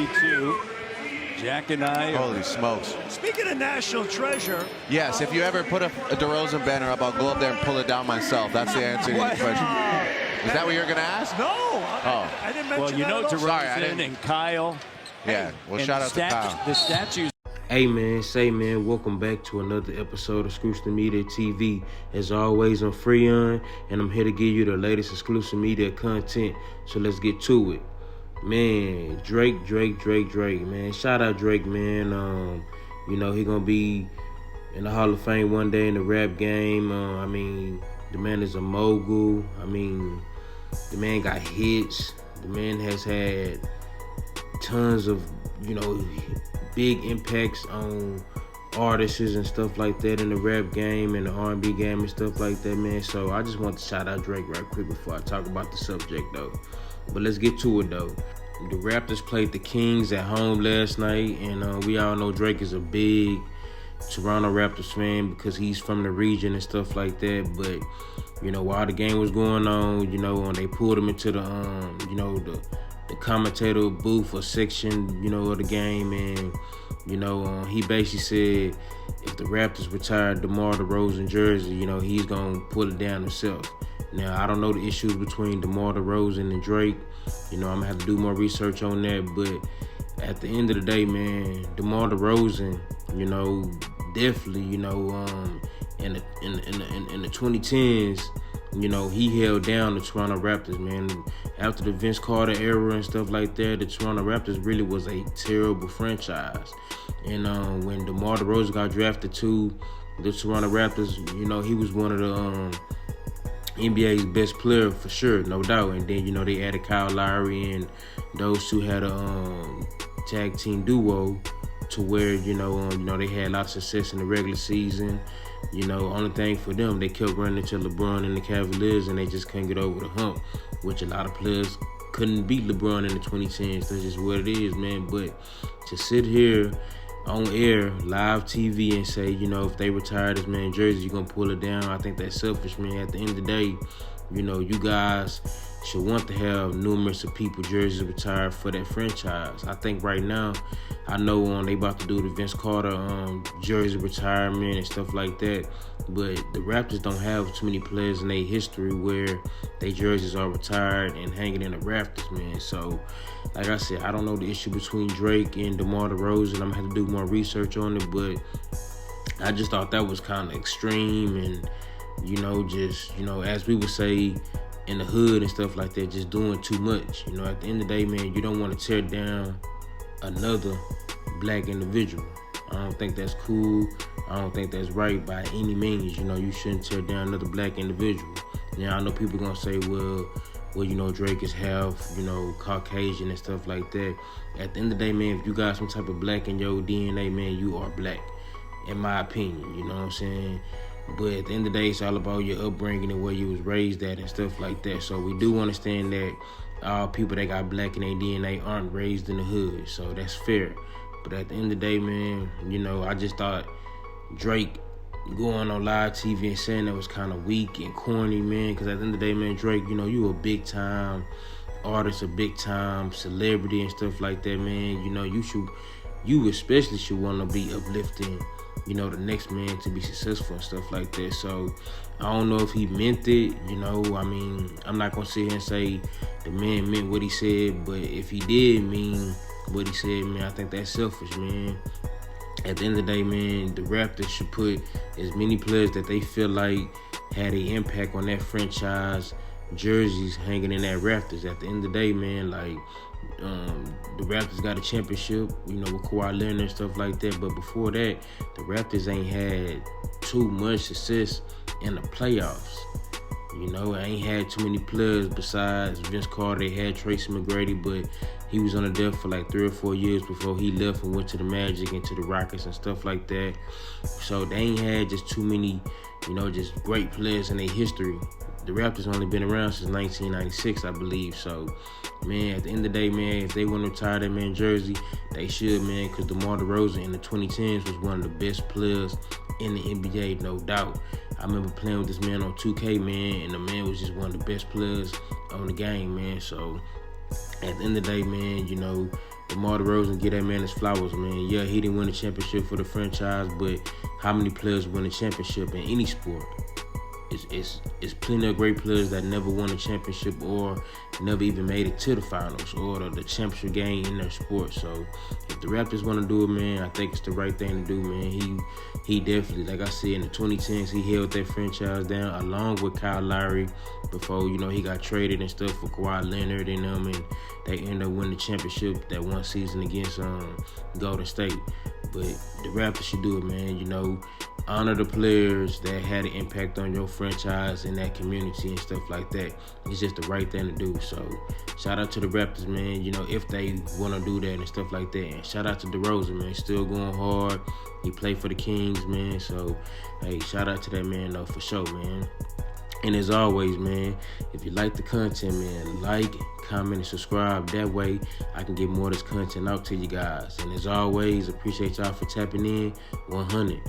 22. Jack and I. Holy smokes. Speaking of national treasure. Yes, if you ever put a DeRozan banner up, I'll go up there and pull it down myself. That's the answer to your question. Is that what you're going to ask? No. I didn't mention Well, you know DeRozan and Kyle. Yeah, well, shout out to Kyle. The statues. Hey man, welcome back to another episode of Exclusive Media TV. As always, I'm Freon, and I'm here to give you the latest exclusive media content. So let's get to it. Man, Drake, man. Shout out Drake, man. You know, he gonna be in the Hall of Fame one day in the rap game. I mean, the man is a mogul. I mean, the man got hits. The man has had tons of, you know, big impacts on artists and stuff like that in the rap game and the R&B game and stuff like that, man. So I just want to shout out Drake right quick before I talk about the subject, though. But let's get to it, though. The Raptors played the Kings at home last night, and we all know Drake is a big Toronto Raptors fan because he's from the region and stuff like that. But, you know, while the game was going on, you know, they pulled him into the, you know, the commentator booth or section, you know, of the game, and, you know, he basically said if the Raptors retired DeMar DeRozan jersey, you know, he's gonna pull it down himself. Now, I don't know the issues between DeMar DeRozan and Drake. You know, I'm gonna have to do more research on that, but at the end of the day, man, DeMar DeRozan, you know, definitely, you know, in the 2010s, you know, he held down the Toronto Raptors, man. After the Vince Carter era and stuff like that, the Toronto Raptors really was a terrible franchise. And when DeMar DeRozan got drafted to the Toronto Raptors, you know, he was one of the NBA's best player for sure, no doubt. And then, you know, they added Kyle Lowry, and those two had a tag team duo to where, you know, they had a lot of success in the regular season. You know, only thing for them, they kept running into LeBron and the Cavaliers, and they just couldn't get over the hump, which a lot of players couldn't beat LeBron in the 2010s. That's just what it is, man. But to sit here on air, live TV, and say, you know, if they retire this man jersey, you're going to pull it down, I think that's selfish, man. At the end of the day, you know, you guys should want to have numerous of people jerseys retired for that franchise. I think right now, I know they about to do the Vince Carter jersey retirement and stuff like that, but the Raptors don't have too many players in their history where their jerseys are retired and hanging in the rafters, man. So, like I said, I don't know the issue between Drake and DeMar DeRozan. I'm gonna have to do more research on it, but I just thought that was kind of extreme, and, you know, just, you know, as we would say in the hood and stuff like that, just doing too much. You know, at the end of the day, man, you don't want to tear down another black individual. I don't think that's cool. I don't think that's right by any means. You know, you shouldn't tear down another black individual. Now, I know people gonna say, well, you know, Drake is half, you know, Caucasian and stuff like that. At the end of the day, man, if you got some type of black in your DNA, man, you are black, in my opinion. You know what I'm saying? But at the end of the day, it's all about your upbringing and where you was raised at and stuff like that. So we do understand that all people that got black in their DNA aren't raised in the hood. So that's fair. But at the end of the day, man, you know, I just thought Drake going on live TV and saying that was kind of weak and corny, man. Because at the end of the day, man, Drake, you know, you a big-time artist, a big-time celebrity and stuff like that, man. You know, you especially should want to be uplifting, you know, the next man to be successful and stuff like that. So I don't know if he meant it, you know. I mean, I'm not going to sit here and say the man meant what he said, but if he did mean what he said, man, I think that's selfish, man. At the end of the day, man, the Raptors should put as many players that they feel like had an impact on that franchise jerseys hanging in that Raptors. At the end of the day, man, like, the Raptors got a championship, you know, with Kawhi Leonard and stuff like that. But before that, the Raptors ain't had too much success in the playoffs. You know, I ain't had too many players besides Vince Carter. They had Tracy McGrady, but he was on the deck for like 3 or 4 years before he left and went to the Magic and to the Rockets and stuff like that. So they ain't had just too many, you know, just great players in their history. The Raptors only been around since 1996, I believe. So, man, at the end of the day, man, if they want to retire that man jersey, they should, man, because DeMar DeRozan in the 2010s was one of the best players in the NBA, no doubt. I remember playing with this man on 2K, man, and the man was just one of the best players on the game, man. So, at the end of the day, man, you know, DeMar DeRozan, get that man his flowers, man. Yeah, he didn't win a championship for the franchise, but how many players win a championship in any sport? It's plenty of great players that never won a championship or never even made it to the finals or the championship game in their sport. So if the Raptors want to do it, man, I think it's the right thing to do, man. He definitely, like I said, in the 2010s, he held that franchise down along with Kyle Lowry before, he got traded and stuff for Kawhi Leonard and them, and they ended up winning the championship that one season against Golden State. But the Raptors should do it, man. Honor the players that had an impact on your franchise and that community and stuff like that. It's just the right thing to do. So shout out to the Raptors, man, if they want to do that and stuff like that. And shout out to DeRozan, man, still going hard. He played for the Kings, man. So, hey, shout out to that man, though, for sure, man. And as always, man, if you like the content, man, like, comment, and subscribe. That way, I can get more of this content out to you guys. And as always, appreciate y'all for tapping in. 100.